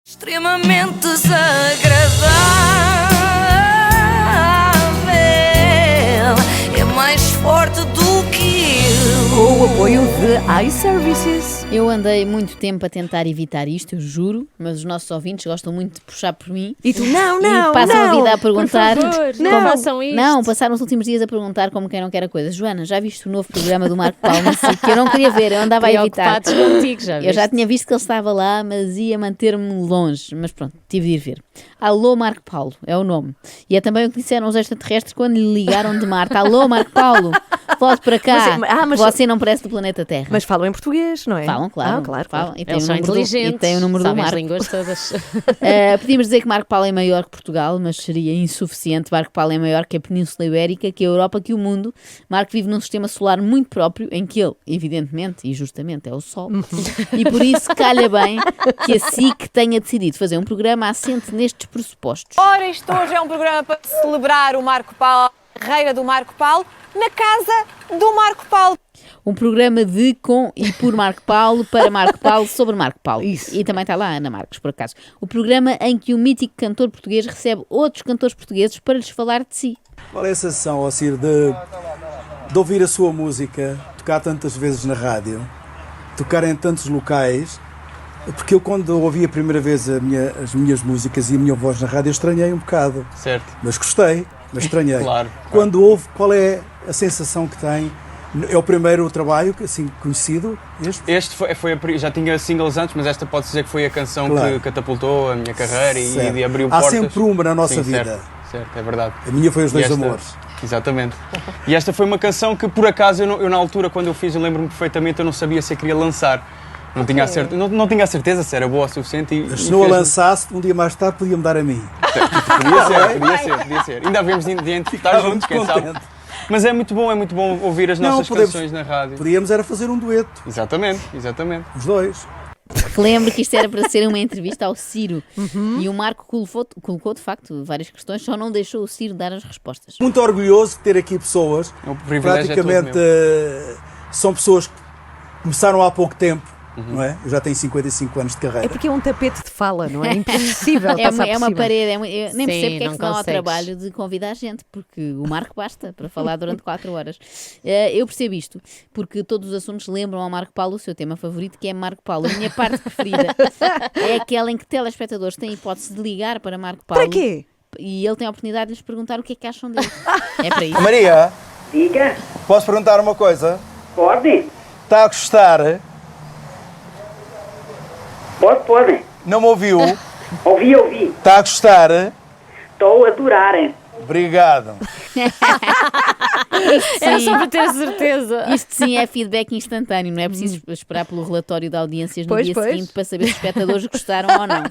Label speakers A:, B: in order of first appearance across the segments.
A: Extremamente desagradável, é mais forte do que eu.
B: Com o apoio de iServices.
C: Eu andei muito tempo a tentar evitar isto, eu juro, mas os nossos ouvintes gostam muito de puxar por mim.
B: E tu, não,
C: E passam a vida a perguntar.
D: Por favor, não façam isto.
C: Não, passaram os últimos dias a perguntar como quem não quer a coisa. Joana, já viste o novo programa do Marco Paulo? Que eu não queria ver, eu andava a evitar.
D: Preocupados contigo, já viste?
C: Eu já tinha visto que ele estava lá, mas ia manter-me longe. Mas pronto, tive de ir ver. Alô Marco Paulo, é o nome. E é também o que disseram os extraterrestres quando lhe ligaram de Marte. Alô Marco Paulo, volte para cá.
B: Mas
C: você não parece do planeta Terra.
B: Mas falam em português, não é?
C: Falam, claro.
B: Claro.
C: Falam. E tem
D: Eles
C: o
D: são
C: número
D: inteligentes,
C: e tem o número do
D: sabem as
C: Marco.
D: línguas todas.
C: Podíamos dizer que Marco Paulo é maior que Portugal, mas seria insuficiente. Marco Paulo é maior que a Península Ibérica, que a Europa, que o mundo. Marco vive num sistema solar muito próprio, em que ele, evidentemente e justamente, é o Sol. E por isso calha bem que a SIC tenha decidido fazer um programa assente nestes pressupostos.
E: Ora, isto hoje é um programa para celebrar o Marco Paulo, a carreira do Marco Paulo, na casa do Marco Paulo.
C: Um programa de, com e por Marco Paulo, para Marco Paulo, sobre Marco Paulo.
B: Isso.
C: E também está lá a Ana Marcos, por acaso. O programa em que o mítico cantor português recebe outros cantores portugueses para lhes falar de si.
F: Qual é a sensação, Ocir, de ouvir a sua música, tocar tantas vezes na rádio, tocar em tantos locais? Porque eu, quando ouvi a primeira vez as minhas músicas e a minha voz na rádio, eu estranhei um bocado.
G: Certo.
F: Mas gostei, mas estranhei.
G: Claro.
F: Quando ouve, qual é a sensação que tem? É o primeiro trabalho, assim, conhecido, este?
G: Este já tinha singles antes, mas esta pode dizer que foi a canção
F: Claro.
G: que catapultou a minha carreira
F: Certo.
G: e abriu
F: Há
G: portas.
F: sempre uma na nossa
G: Sim,
F: vida.
G: Certo, é verdade.
F: A minha foi Os
G: E
F: Dois
G: esta-
F: Amores.
G: Exatamente. E esta foi uma canção que, por acaso, eu na altura, quando eu fiz, eu lembro-me perfeitamente, eu não sabia se eu queria lançar. Não tinha, não tinha a certeza se era boa o suficiente.
F: Mas se não a lançasse, um dia mais tarde podia-me dar a mim.
G: Podia ser. Ainda havemos de identificar
F: Estava
G: juntos,
F: muito
G: quem sabe.
F: contente.
G: Mas é muito bom ouvir as nossas
F: podemos-
G: canções na rádio.
F: Podíamos era fazer um dueto,
G: Exatamente.
F: os dois.
C: Relembro que isto era para ser uma entrevista ao Ciro. E o Marco colocou, de facto, várias questões, só não deixou o Ciro dar as respostas.
F: Muito orgulhoso de ter aqui pessoas,
G: O privilégio é todo
F: praticamente são pessoas que começaram há pouco tempo, não é? Eu já tenho 55 anos de
B: É
F: carreira.
B: porque é um tapete de fala, não é? Impossível passar por
C: É uma
B: cima.
C: parede, eu nem
D: Sim,
C: percebo porque é
D: não
C: que se não há o
D: consegues.
C: trabalho de convidar gente, porque o Marco basta para falar durante 4 horas. Eu percebo isto, porque todos os assuntos lembram ao Marco Paulo o seu tema favorito, que é Marco Paulo. A minha parte preferida é aquela em que telespectadores têm a hipótese de ligar para Marco Paulo.
B: Para quê?
C: E ele tem a oportunidade de lhes perguntar o que é que acham dele. É para isso.
H: Maria,
I: Diga,
H: posso perguntar uma coisa?
I: pode?
H: Está a gostar?
I: Pode.
H: Não me ouviu?
I: Ouvi.
H: Está a gostar?
I: Estou a adorar.
H: Obrigado.
D: Era
C: Sim.
D: só para ter certeza.
C: Isto sim é feedback instantâneo, não é preciso esperar pelo relatório de audiências no
B: Pois,
C: dia
B: pois.
C: seguinte para saber se os espectadores gostaram ou não.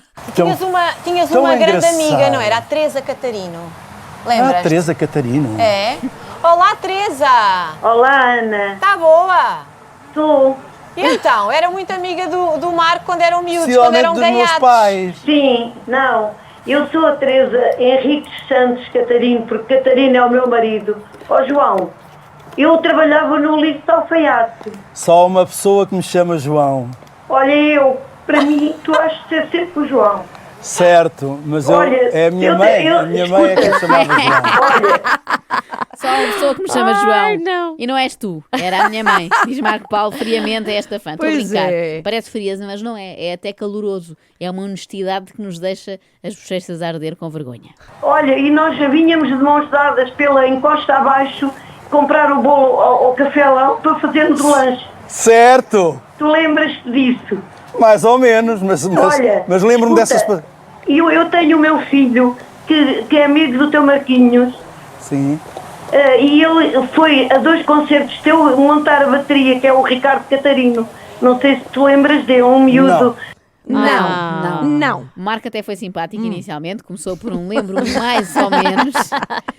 E: Tinhas
H: tão
E: uma grande
H: engraçado.
E: amiga, não era? A Teresa Catarino. Lembras?
H: Teresa Catarino.
E: É? Olá, Teresa!
I: Olá, Ana.
E: Está boa?
I: Estou.
E: E então, era muito amiga do Marco quando eram miúdos, quando
H: Possivelmente
E: eram
H: dos meus
E: gaiatos.
H: pais.
I: Sim, não. Eu sou a Teresa Henriques Santos Catarino, porque Catarino é o meu marido. Ó João, eu trabalhava no Lido de Alfaiate.
H: Só uma pessoa que me chama João.
I: Olha, para mim, tu has de ser sempre o João.
H: Certo, mas
I: Olha,
H: é a minha
I: eu-
H: mãe.
I: eu-
H: A minha mãe é que me chamava João.
I: Olha,
C: Só uma pessoa que me chama
D: Ai,
C: João.
D: não.
C: E não és tu, era a minha mãe. Diz Marco Paulo friamente a esta fã. Estou a
B: Pois
C: brincar.
B: é.
C: Parece frieza, mas não é. É até caloroso. É uma honestidade que nos deixa as bochechas a arder com vergonha.
I: olha, e nós já vinhamos de mãos dadas pela encosta abaixo comprar o bolo ao café lá para fazermos o lanche.
H: Certo,
I: Tu lembras-te disso?
H: mais ou menos, mas
I: Olha,
H: lembro-me
I: escuta,
H: dessas...
I: Eu tenho o meu filho que é amigo do teu Marquinhos
H: Sim.
I: e ele foi a 2 concertos teu montar a bateria, que é o Ricardo Catarino. Não sei se tu lembras dele, um miúdo.
B: Não.
C: O Marco até foi simpático inicialmente, começou por um lembro mais ou menos,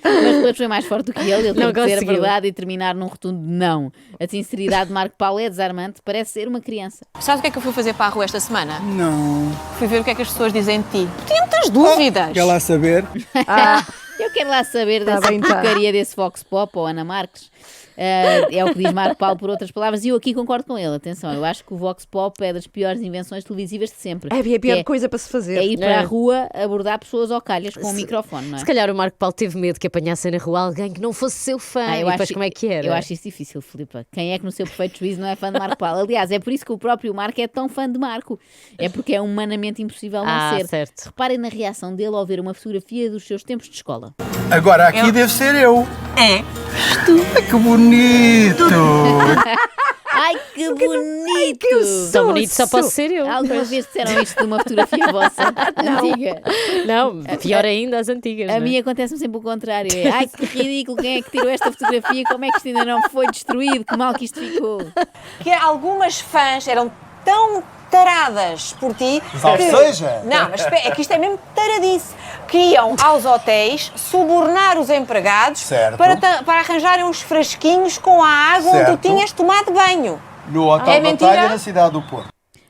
C: mas depois foi mais forte do que ele
D: Não
C: teve que dizer a
D: conseguiu.
C: verdade e terminar num rotundo não. A sinceridade de Marco Paulo é desarmante, parece ser uma criança.
E: Sabes o que é que eu fui fazer para a rua esta semana?
F: Não.
E: Fui ver o que é que as pessoas dizem de ti. Tinha muitas dúvidas.
F: Quer lá saber?
C: Eu quero lá saber
B: Tá
C: dessa
B: bem, tá.
C: porcaria desse Vox Pop ou Ana Marques. É o que diz Marco Paulo por outras palavras, e eu aqui concordo com ele. Atenção, eu acho que o Vox Pop é das piores invenções televisivas de sempre.
B: É a pior coisa para se fazer.
C: É ir para a rua abordar pessoas ao calhas com um microfone, não é?
D: Se calhar o Marco Paulo teve medo que apanhasse na rua alguém que não fosse seu fã. E depois como é que era?
C: Eu acho isso difícil, Filipa. Quem é que no seu perfeito juízo não é fã de Marco Paulo? Aliás, é por isso que o próprio Marco é tão fã de Marco. É porque é humanamente impossível não ser.
D: Certo.
C: Reparem na reação dele ao ver uma fotografia dos seus tempos de escola.
H: Agora aqui deve ser eu.
A: É.
H: Que bonito!
C: Ai, que bonito!
D: Tão bonito só posso ser eu.
C: Alguma vez disseram isto de uma fotografia vossa antiga?
D: Não, pior ainda as antigas.
C: A
D: não é?
C: mim acontece-me sempre o contrário. É, ai, que ridículo, quem é que tirou esta fotografia? Como é que isto ainda não foi destruído? Que mal que isto ficou.
E: Que algumas fãs eram tão taradas por ti
H: Salve seja!
E: Não, mas espera, é que isto é mesmo taradice. Que iam aos hotéis subornar os empregados
H: Certo.
E: para arranjarem uns frasquinhos com a água onde
H: Certo.
E: tu tinhas tomado banho.
H: No Hotel
E: É
H: Batalha,
E: mentira?
H: na cidade do Porto.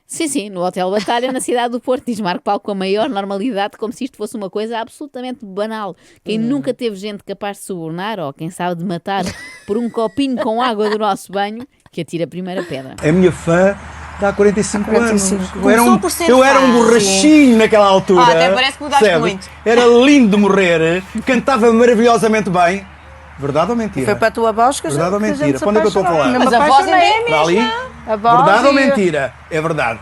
C: Sim, no Hotel Batalha, na cidade do Porto, diz Marco Paulo com a maior normalidade, como se isto fosse uma coisa absolutamente banal. Quem nunca teve gente capaz de subornar, ou quem sabe de matar por um copinho com água do nosso banho, que atira a primeira pedra.
F: É minha fã há 45 anos.
E: Começou por ser
F: Eu era
E: fã.
F: um borrachinho naquela altura.
E: Ah, até parece que mudaste
F: percebes?
E: muito.
F: Era lindo de morrer, cantava maravilhosamente bem. Verdade ou mentira?
A: Foi para a tua voz que
F: Verdade ou
A: a gente
F: mentira?
A: se
F: Quando é que eu estou a falar?
A: apaixonou.
E: Mas a voz ainda é
F: Para ali?
A: A voz
F: Verdade ou
A: e-
F: mentira? É verdade.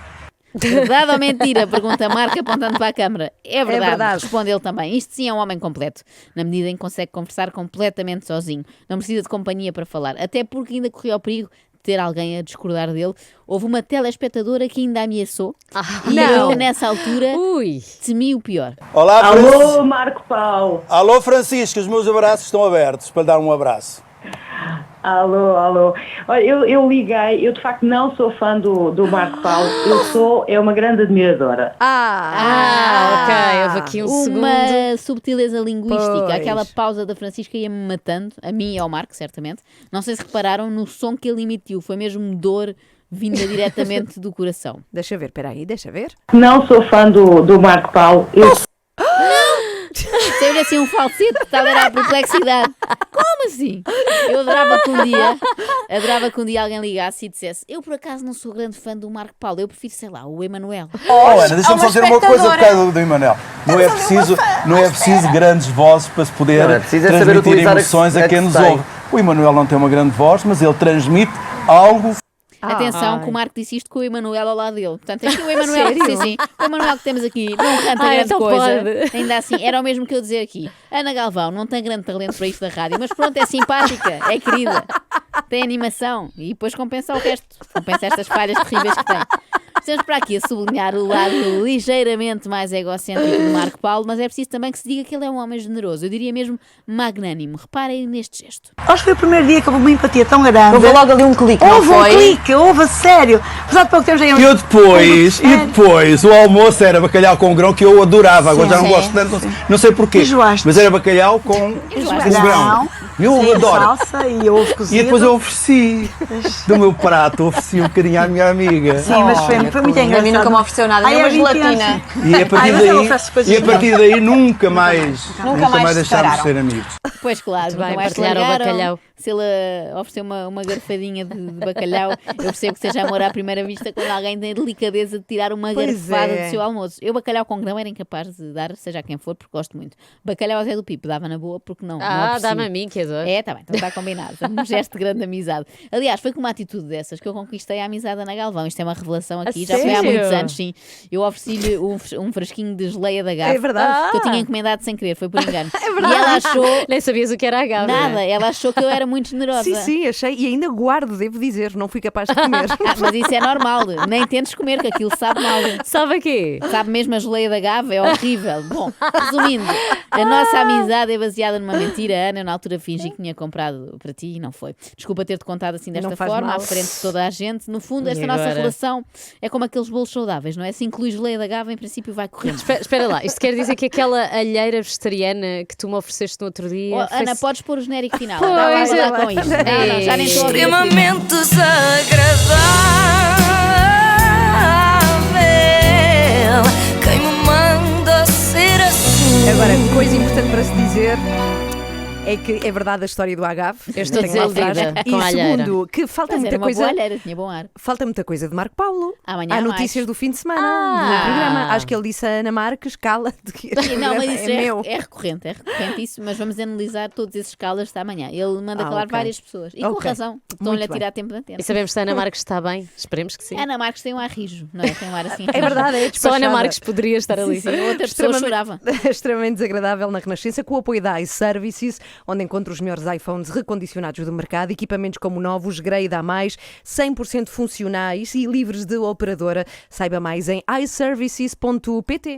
C: Verdade ou mentira? Pergunta Marco apontando para a câmara. É verdade,
B: verdade.
C: responde ele também. Isto sim é um homem completo, na medida em que consegue conversar completamente sozinho. Não precisa de companhia para falar, até porque ainda correu o perigo de ter alguém a discordar dele. Houve uma telespectadora que ainda ameaçou e
B: não.
C: eu, nessa altura,
D: Ui.
C: temi o pior.
H: Olá,
I: Alô, Marco Paulo.
H: Alô, Francisco, os meus abraços estão abertos para lhe dar um abraço.
I: Alô. Olha, eu liguei, eu de facto não sou fã do Marco Paulo, é uma grande admiradora.
D: Ok, houve aqui um segundo.
C: Uma subtileza linguística,
B: Pois.
C: aquela pausa da Francisca ia-me matando, a mim e ao Marco, certamente. Não sei se repararam no som que ele emitiu, foi mesmo dor vinda diretamente do coração.
B: Deixa ver, peraí, deixa ver.
I: Não sou fã do Marco Paulo,
C: Saiu-lhe assim um falsete, tal era a perplexidade. Como assim? Eu adorava que um dia alguém ligasse e dissesse: eu por acaso não sou grande fã do Marco Paulo, eu prefiro, sei lá, o Emanuel.
H: Oh, Ana, deixa-me
E: uma
H: só dizer uma coisa por
E: espectadora.
H: causa do Emanuel. Não é preciso grandes vozes para se poder
J: Não, é preciso é saber
H: transmitir
J: utilizar
H: emoções
J: a
H: a
J: que
H: quem
J: se
H: nos
J: tem.
H: ouve. O Emanuel não tem uma grande voz, mas ele transmite algo.
C: Atenção, que o Marco disse isto com o Emanuel ao lado dele. Portanto, aqui o Emanuel, sim, o Emanuel que temos aqui não canta grande
D: então
C: coisa.
D: pode.
C: Ainda assim, era o mesmo que eu dizer aqui. Ana Galvão não tem grande talento para isto da rádio, mas pronto, é simpática, é querida, tem animação e depois compensa o resto, compensa estas falhas terríveis que tem. Estamos para aqui a sublinhar o lado ligeiramente mais egocêntrico do Marco Paulo, mas é preciso também que se diga que ele é um homem generoso, eu diria mesmo magnânimo. Reparem neste gesto.
A: Acho que foi o primeiro dia que houve uma empatia tão grande.
E: Houve logo ali um clique, não
A: Houve um
E: foi?
A: clique, houve a sério. Apesar de pouco tempo já
F: E
A: íamos...
F: depois, o almoço era bacalhau com grão que eu adorava. Agora já não
C: sim,
F: gosto tanto, não sei porquê.
A: Enjoaste.
F: Mas era bacalhau com grão. Eu
A: Sim,
F: adoro.
A: salsa e ovo cozido.
F: E depois eu ofereci do meu prato, ofereci um bocadinho à minha amiga.
A: Sim, mas foi muito
E: A
A: engraçado.
E: mim nunca me ofereceu nada,
A: Ai,
E: nem uma
A: é 20 anos.
E: gelatina.
F: E a partir
A: mas eu ofereço coisas
F: daí, nunca mais
E: mais
F: deixámos de
E: separaram.
F: ser amigos.
C: Pois claro,
D: Muito bem,
C: nunca mais se
D: partilharam o
C: largaram.
D: bacalhau.
C: Se ele ofereceu uma garfadinha de bacalhau, eu percebo que seja amor à primeira vista quando alguém tem a delicadeza de tirar uma
B: Pois
C: garfada
B: é.
C: do seu almoço. Eu bacalhau com grão era incapaz de dar, seja a quem for, porque gosto muito. Bacalhau ao Zé do Pipo dava na boa, porque não aprecio.
D: Dá-me a mim, que adoro.
C: É, tá bem, então está combinado. Um gesto de grande amizade. Aliás, foi com uma atitude dessas que eu conquistei a amizade Ana Galvão. Isto é uma revelação aqui, já foi há
D: sério?
C: muitos anos, sim. Eu ofereci-lhe um frasquinho de geleia da Gaf.
B: É verdade.
C: Que eu tinha encomendado sem querer, foi por engano. E ela achou.
D: Nem sabias o que era a gava.
C: Nada, ela achou que eu era muito generosa.
B: Sim, achei. E ainda guardo, devo dizer, não fui capaz de comer.
C: Mas isso é normal, nem tentes comer, que aquilo sabe mal.
D: Sabe a quê?
C: Sabe mesmo a geleia da Gava, é horrível. Bom, resumindo, a nossa amizade é baseada numa mentira. A Ana, eu na altura fingi que tinha comprado para ti e não foi. Desculpa ter-te contado assim desta
B: Não faz
C: forma,
B: mal.
C: à frente de toda a gente. No fundo, esta
D: E
C: nossa
D: agora?
C: relação é como aqueles bolos saudáveis, não é? Se inclui geleia da Gava, em princípio vai correndo.
D: Espera lá, isto quer dizer que aquela alheira vegetariana que tu me ofereceste no outro dia.
C: Oh,
D: foi-
C: Ana, podes pôr o genérico final.
D: Pois,
C: Vai lá
D: é.
C: com isto. Não, já nem estou a ouvir.
A: Extremamente desagradável. Quem me manda ser assim?
B: Agora, coisa importante para se dizer: É que é verdade a história do agave.
D: Eu estou
B: Tenho lá
D: desiludida
B: atrás.
D: com a
B: E
D: alheira.
B: segundo, que falta
C: Mas era
B: muita
C: uma boa
B: coisa.
C: alheira, tinha bom ar.
B: Falta muita coisa de Marco Paulo.
C: Amanhã
B: Há
C: há
B: notícias
C: mais.
B: do fim de semana do programa. Acho que ele disse a Ana Marques, cala de que este
C: Não, mas
B: programa
C: isso
B: é meu.
C: é recorrente isso, mas vamos analisar todos esses calas de amanhã. Ele manda calar
B: ok.
C: várias pessoas. E com
B: Ok.
C: razão, porque estão-lhe a
B: Muito bem.
C: tirar tempo de antena.
D: E sabemos se a Ana Marques está bem? Esperemos que sim.
C: A Ana Marques tem um ar rijo, não é? Tem um ar assim.
B: É verdade, é
D: Só a
B: despachada.
D: Ana Marques poderia estar ali.
C: Sim, outra pessoa chorava.
B: Extremamente desagradável na Renascença, com o apoio da iServices, onde encontra os melhores iPhones recondicionados do mercado, equipamentos como novos, grade a mais, 100% funcionais e livres de operadora. Saiba mais em iServices.pt.